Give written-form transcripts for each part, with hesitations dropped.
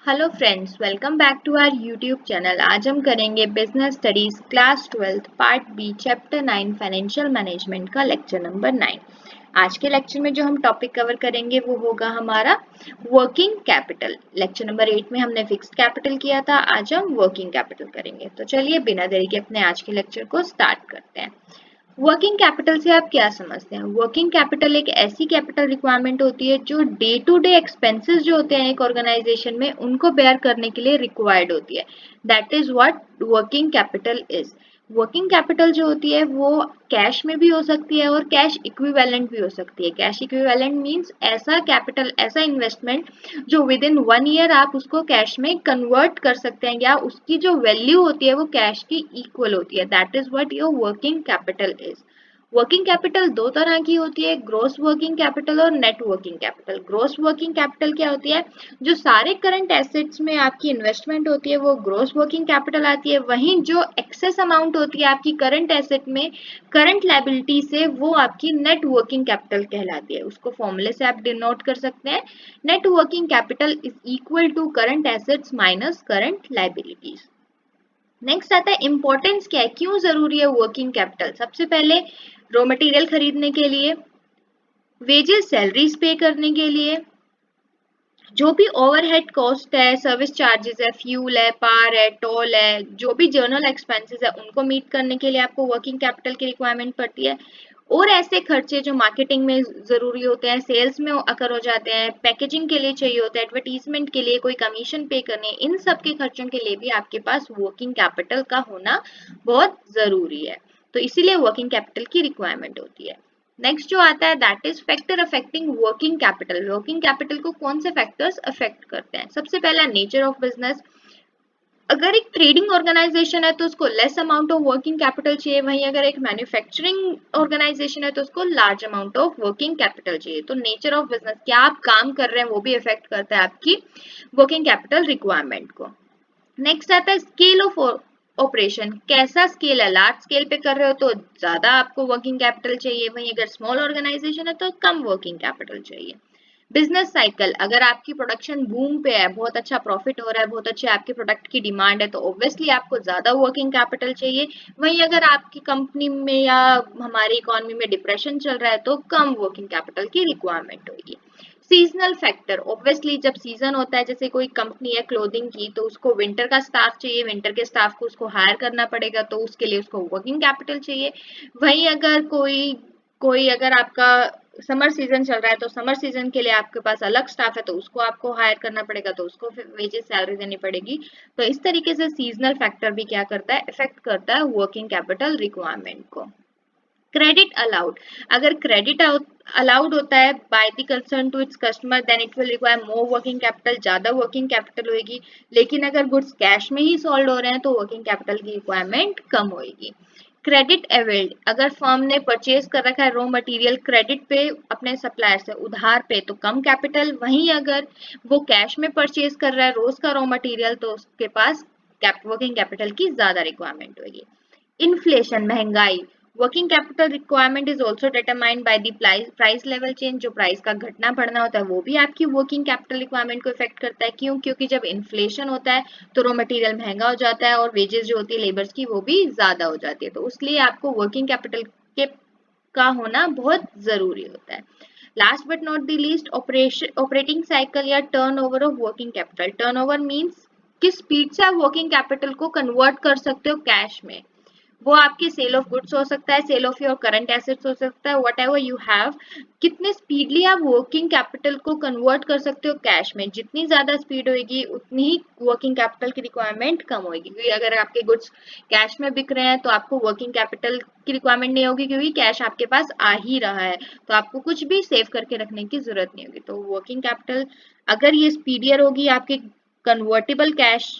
Hello friends, welcome back to our YouTube channel. आज हम करेंगे business studies class 12 part B chapter 9 financial management का lecture number 9। आज के लेक्चर में जो हम टॉपिक कवर करेंगे वो होगा हमारा वर्किंग कैपिटल। लेक्चर नंबर 8 में हमने फिक्स्ड कैपिटल किया था, आज हम वर्किंग कैपिटल करेंगे। तो चलिए बिना देरी के अपने आज के लेक्चर को स्टार्ट करते हैं। वर्किंग कैपिटल से आप क्या समझते हैं? वर्किंग कैपिटल एक ऐसी कैपिटल रिक्वायरमेंट होती है जो डे टू डे एक्सपेंसेस जो होते हैं एक ऑर्गेनाइजेशन में उनको बेयर करने के लिए रिक्वायर्ड होती है। That is what working capital is. Working capital जो होती है वो कैश में भी हो सकती है और कैश इक्विवेलेंट भी हो सकती है। कैश इक्विवेलेंट मींस ऐसा कैपिटल, ऐसा इन्वेस्टमेंट जो विद इन 1 ईयर आप उसको कैश में कन्वर्ट कर सकते हैं या उसकी जो वैल्यू होती है वो कैश की इक्वल होती है। That is what your working capital is. Working capital दो तरह की होती है, ग्रोस वर्किंग कैपिटल और net working capital. Gross working capital क्या होती है? जो सारे करंट एसेट्स में आपकी इन्वेस्टमेंट होती है वो ग्रोस वर्किंग कैपिटल आती है। वहीं जो एक्सेस अमाउंट होती है आपकी करंट एसेट में करंट लायबिलिटी से वो आपकी नेट वर्किंग कैपिटल कहलाती है। उसको फॉर्मूले से आप डिनोट कर सकते हैं। Net working capital is equal to current assets minus current liabilities. Next आता है इंपॉर्टेंस क्या है, क्यों जरूरी है वर्किंग कैपिटल। सबसे पहले रॉ मटेरियल खरीदने के लिए, वेजेस सैलरीज पे करने के लिए, जो भी ओवरहेड कॉस्ट है, सर्विस चार्जेस है, फ्यूल है, पार है, टोल है, जो भी जर्नल एक्सपेंसेस है उनको मीट करने के लिए आपको वर्किंग कैपिटल की रिक्वायरमेंट पड़ती है। और ऐसे खर्चे जो मार्केटिंग में जरूरी होते हैं, सेल्स में अकर हो जाते हैं, पैकेजिंग के लिए चाहिए होता है, एडवर्टीजमेंट के लिए, कोई कमीशन पे करने, इन सब के खर्चों के लिए भी आपके पास वर्किंग कैपिटल का होना बहुत जरूरी है। तो इसीलिए वर्किंग कैपिटल की रिक्वायरमेंट होती है। नेक्स्ट जो आता है that is factor affecting working capital. Working capital को कौन से फैक्टर्स अफेक्ट करते हैं? सबसे पहला नेचर ऑफ बिजनेस। अगर एक ट्रेडिंग ऑर्गेनाइजेशन है तो उसको less amount of working capital चाहिए, वहीं अगर एक मैन्युफैक्चरिंग ऑर्गेनाइजेशन है तो उसको large amount of working capital चाहिए। तो नेचर ऑफ बिजनेस, क्या आप काम कर रहे हैं, वो भी इफेक्ट करता है आपकी वर्किंग कैपिटल रिक्वायरमेंट को। नेक्स्ट आता है स्केल ऑफ ऑपरेशन। कैसा स्केल है? लार्ज स्केल पे कर रहे हो तो ज्यादा आपको वर्किंग कैपिटल चाहिए, वहीं अगर स्मॉल ऑर्गेनाइजेशन है तो कम वर्किंग कैपिटल चाहिए। बिजनेस साइकिल, अगर आपकी प्रोडक्शन बूम पे है, बहुत अच्छा प्रॉफिट हो रहा है, बहुत अच्छे आपके प्रोडक्ट की डिमांड है, तो ऑब्वियसली आपको ज्यादा वर्किंग कैपिटल चाहिए। वहीं अगर आपकी कंपनी में या हमारी इकोनॉमी में डिप्रेशन चल रहा है तो कम वर्किंग कैपिटल की रिक्वायरमेंट होगी। सीजनल फैक्टर, ऑब्वियसली जब सीजन होता है, जैसे कोई कंपनी है क्लोथिंग की तो उसको विंटर का स्टाफ चाहिए, विंटर के स्टाफ को उसको हायर करना पड़ेगा तो उसके लिए उसको वर्किंग कैपिटल चाहिए। वहीं अगर कोई कोई अगर आपका समर सीजन चल रहा है तो समर सीजन के लिए आपके पास अलग स्टाफ है तो उसको आपको हायर करना पड़ेगा, तो उसको वेजेस सैलरी देनी पड़ेगी। तो इस तरीके से सीजनल फैक्टर भी क्या करता है, इफेक्ट करता है वर्किंग कैपिटल रिक्वायरमेंट को। क्रेडिट अलाउड, अगर क्रेडिट अलाउड होता है by the concern to its customer then it will require more working capital, ज्यादा वर्किंग कैपिटल होगी। लेकिन अगर गुड्स कैश में ही सोल्ड हो रहे हैं तो वर्किंग कैपिटल की रिक्वायरमेंट कम होगी। क्रेडिट अवेल्ड, अगर फर्म ने परचेज कर रखा है रॉ मटेरियल क्रेडिट पे अपने सप्लायर से उधार पे तो कम कैपिटल, वहीं अगर वो कैश में परचेज कर रहा है रोज का रॉ मटेरियल तो उसके पास वर्किंग कैपिटल की ज्यादा रिक्वायरमेंट होगी। इन्फ्लेशन, महंगाई, working capital requirement is also determined by the price level change. जो प्राइस का घटना बढ़ना होता है वो भी आपकी वर्किंग कैपिटल रिक्वायरमेंट को इफेक्ट करता है। क्यों? क्योंकि जब इन्फ्लेशन होता है तो रॉ मटेरियल महंगा हो जाता है और वेजेस जो होती है लेबर्स की वो भी ज्यादा हो जाती है, तो उसलिए आपको वर्किंग कैपिटल के का होना बहुत जरूरी होता है। Last but not the least, operating cycle या turnover of working capital. Turnover means किस स्पीड से आप वर्किंग कैपिटल को कन्वर्ट कर सकते हो कैश में। वो आपकी सेल ऑफ गुड्स हो सकता है, sale of your current assets हो सकता है, वट एवर यू हैव। कितने स्पीडली आप वर्किंग कैपिटल को कन्वर्ट कर सकते हो कैश में, जितनी ज्यादा स्पीड होगी उतनी ही वर्किंग कैपिटल की रिक्वायरमेंट कम होगी। क्योंकि अगर आपके गुड्स कैश में बिक रहे हैं तो आपको वर्किंग कैपिटल की रिक्वायरमेंट नहीं होगी क्योंकि कैश आपके पास आ ही रहा है, तो आपको कुछ भी सेव करके रखने की जरूरत नहीं होगी। तो वर्किंग कैपिटल अगर ये स्पीडियर होगी, आपके convertible cash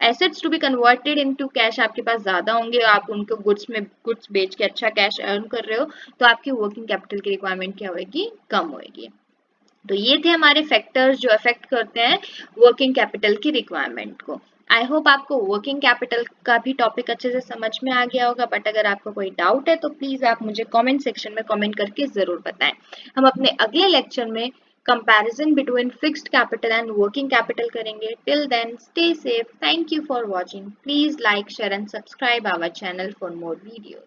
assets to be converted into cash आपके पास ज्यादा होंगे, आप उनको गुड्स बेच के अच्छा कैश अर्न कर रहे हो, तो आपकी वर्किंग कैपिटल की रिक्वायरमेंट क्या होगी, कम होगी। तो ये थे हमारे फैक्टर्स जो अफेक्ट करते हैं वर्किंग कैपिटल की रिक्वायरमेंट को। आई होप आपको वर्किंग कैपिटल का भी टॉपिक अच्छे से समझ में आ गया होगा, बट अगर आपको कोई डाउट है तो प्लीज आप मुझे कमेंट सेक्शन में कमेंट करके जरूर बताएं। हम अपने अगले लेक्चर में comparison between fixed capital and working capital करेंगे। Till then stay safe, thank you for watching, please like share and subscribe our channel for more videos.